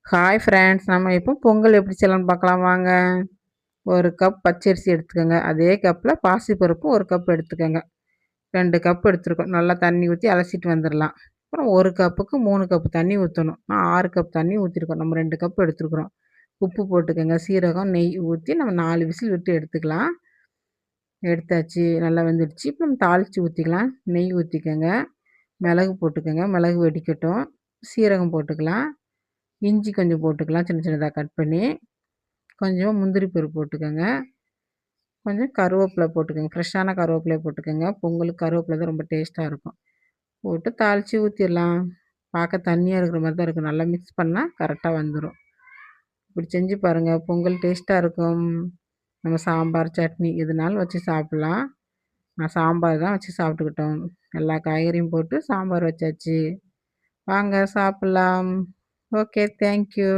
Hi friends, நம்ம இப்போ பொங்கல் எப்படி செய்யலாம்னு பார்க்கலாம் வாங்க. 1 கப் பச்சரிசி எடுத்துக்கோங்க. அதே கப்பில் பாசிப்பருப்பு 1 கப் எடுத்துக்கோங்க. 2 கப் எடுத்துருக்கோம். நல்லா தண்ணி ஊற்றி அலசிட்டு வந்துடலாம். அப்புறம் 1 கப்புக்கு 3 கப் தண்ணி ஊற்றணும். நான் 6 கப் தண்ணி ஊற்றிருக்கோம். நம்ம 2 கப் எடுத்துருக்குறோம். உப்பு போட்டுக்கோங்க. சீரகம், நெய் ஊற்றி நம்ம 4 விசில் விட்டு எடுத்துக்கலாம். எடுத்தாச்சு, நல்லா வெந்துடுச்சு. இப்போ நம்ம தாளித்து ஊற்றிக்கலாம். நெய் ஊற்றிக்கோங்க. மிளகு போட்டுக்கோங்க. மிளகு வெடிக்கட்டும். சீரகம் போட்டுக்கலாம். இஞ்சி கொஞ்சம் போட்டுக்கலாம், சின்ன சின்னதாக கட் பண்ணி. கொஞ்சம் முந்திரி பருப்பு போட்டுக்கோங்க. கொஞ்சம் கருவேப்பிலை போட்டுக்கோங்க. ஃப்ரெஷ்ஷான கருவேப்பிலைய போட்டுக்கோங்க. பொங்கலுக்கு கருவேப்பிலை தான் ரொம்ப டேஸ்ட்டாக இருக்கும். போட்டு தாளித்து ஊற்றிடலாம். பார்க்க தண்ணியாக இருக்கிற மாதிரி தான் இருக்கும். நல்லா மிக்ஸ் பண்ணால் கரெக்டாக வந்துடும். இப்படி செஞ்சு பாருங்கள், பொங்கல் டேஸ்ட்டாக இருக்கும். நம்ம சாம்பார், சட்னி எதுனாலும் வச்சு சாப்பிட்லாம். நான் சாம்பார் தான் வச்சு சாப்பிட்டுக்கிட்டோம். எல்லா காய்கறியும் போட்டு சாம்பார் வச்சாச்சு. வாங்க சாப்பிட்லாம். Okay, thank you.